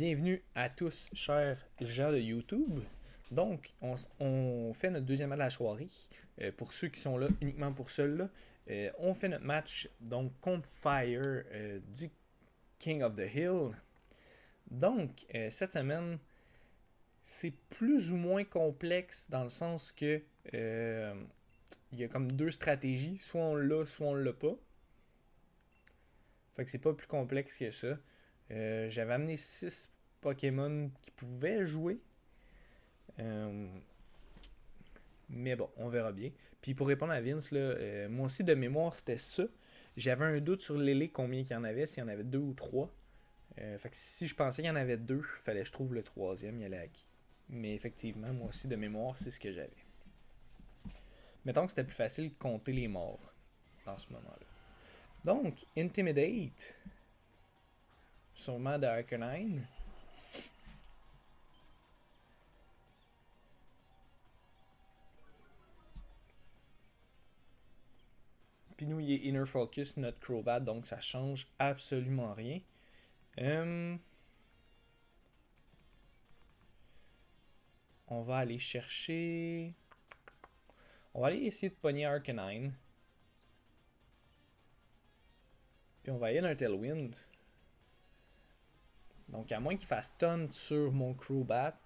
Bienvenue à tous, chers gens de YouTube. Donc, on fait notre deuxième match de la soirée. Pour ceux qui sont là, uniquement pour ceux-là, on fait notre match donc contre Fire du King of the Hill. Donc, cette semaine, c'est plus ou moins complexe dans le sens que il y a comme deux stratégies, soit on l'a, soit on l'a pas. Fait que c'est pas plus complexe que ça. J'avais amené 6 Pokémon qui pouvaient jouer. Euh, mais bon, on verra bien. Puis pour répondre à Vince, là, moi aussi de mémoire, c'était ça. J'avais un doute sur Lélé, combien il y en avait, s'il y en avait deux ou trois. Fait que si je pensais qu'il y en avait deux, fallait que je trouve le troisième, il allait à qui. Mais effectivement, moi aussi de mémoire, c'est ce que j'avais. Mettons que c'était plus facile de compter les morts dans ce moment-là. Donc, Intimidate. Sûrement de Arcanine. Puis nous, il est Inner Focus, notre Crobat, donc ça change absolument rien. On va aller chercher. On va aller essayer de pogner Arcanine. Puis on va aller d'un Tailwind. Donc à moins qu'il fasse taunt sur mon Crobat.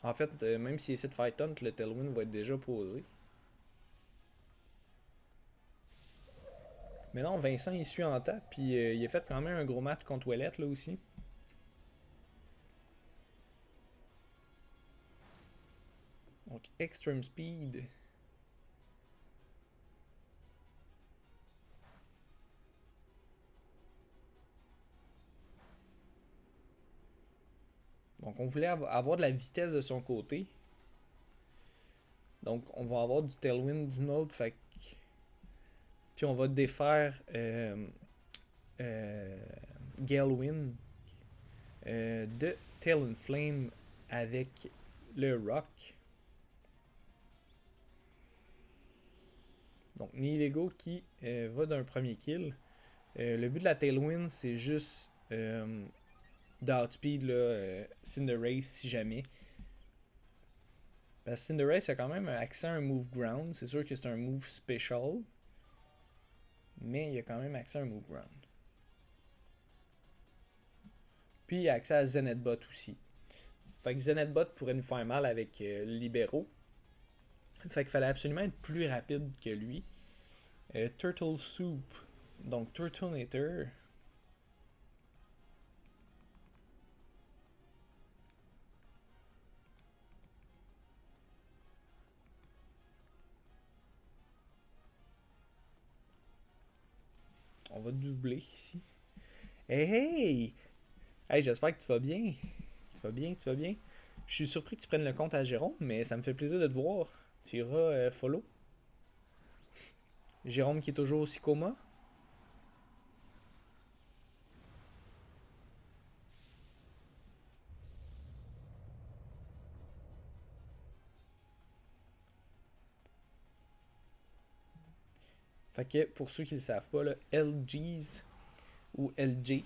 En fait, même s'il essaie de faire taunt, le Tailwind va être déjà posé. Mais non, Vincent il suit en tête. Puis il a fait quand même un gros match contre Ouellette là aussi. Donc Extreme Speed. Donc on voulait avoir de la vitesse de son côté. Donc on va avoir du Tailwind d'une autre. Fait que... Puis on va défaire Galewind de Talonflame avec le Rock. Donc Nihilego qui va d'un premier kill. Le but de la Tailwind, c'est juste d'outspeed Cinderace si jamais. Parce que Cinderace a quand même accès à un move ground. C'est sûr que c'est un move special. Mais il a quand même accès à un move ground. Puis il a accès à Zenithbot aussi. Fait que Zenithbot pourrait nous faire mal avec Libero. Fait qu'il fallait absolument être plus rapide que lui. Turtle Soup. Donc Turtonator. On va doubler ici. Hey hey! Hey, j'espère que tu vas bien. Tu vas bien, tu vas bien. Je suis surpris que tu prennes le compte à Jérôme, mais ça me fait plaisir de te voir. Tu iras follow. Jérôme qui est toujours au Sycoma. Fait que pour ceux qui ne le savent pas, là, LGs ou LJ,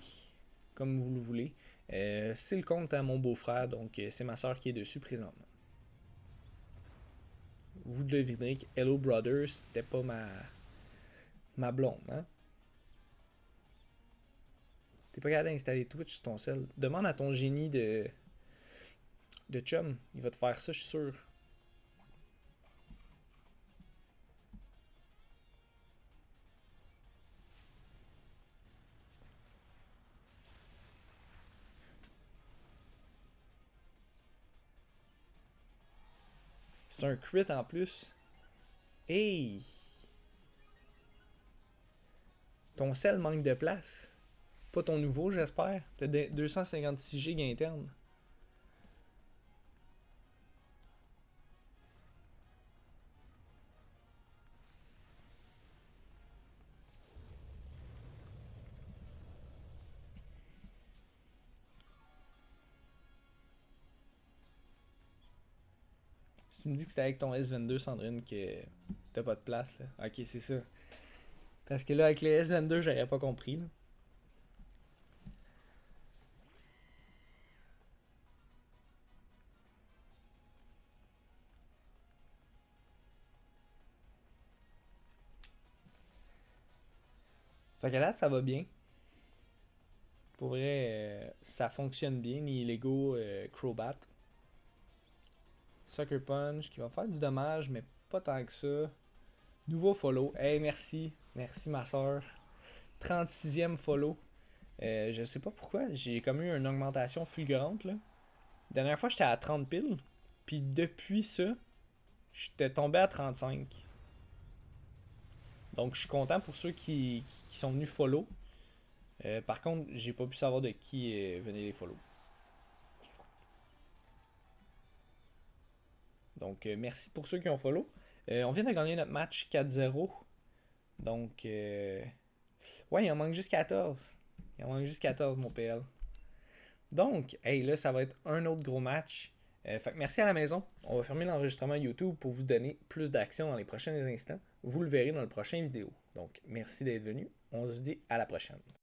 comme vous le voulez, c'est le compte à mon beau-frère, donc c'est ma soeur qui est dessus présentement. Vous devinerez que Hello Brothers, c'était pas ma blonde, hein? T'es pas capable d'installer Twitch sur ton cell. Demande à ton génie de chum, il va te faire ça, je suis sûr. C'est un crit en plus. Hey! Ton cell manque de place. Pas ton nouveau, j'espère. T'as 256 GB interne. Si tu me dis que c'était avec ton S22, Sandrine, que t'as pas de place, là. Ok, c'est ça. Parce que là, avec les S22, j'aurais pas compris. Là. Fait que là, ça va bien. Pour vrai, ça fonctionne bien. Les Lego Crobat. Sucker Punch qui va faire du dommage, mais pas tant que ça. Nouveau follow. Hey, merci. Merci, ma soeur. 36e follow. Je sais pas pourquoi. J'ai comme eu une augmentation fulgurante. Là. La dernière fois, j'étais à 30 piles. Puis depuis ça, j'étais tombé à 35. Donc, je suis content pour ceux qui sont venus follow. Par contre, j'ai pas pu savoir de qui venait les follow. Donc, merci pour ceux qui ont follow. On vient de gagner notre match 4-0. Donc, ouais, il en manque juste 14. Il en manque juste 14, mon PL. Donc, hey, là, ça va être un autre gros match. Fait que merci à la maison. On va fermer l'enregistrement YouTube pour vous donner plus d'action dans les prochains instants. Vous le verrez dans le prochain vidéo. Donc, merci d'être venu. On se dit à la prochaine.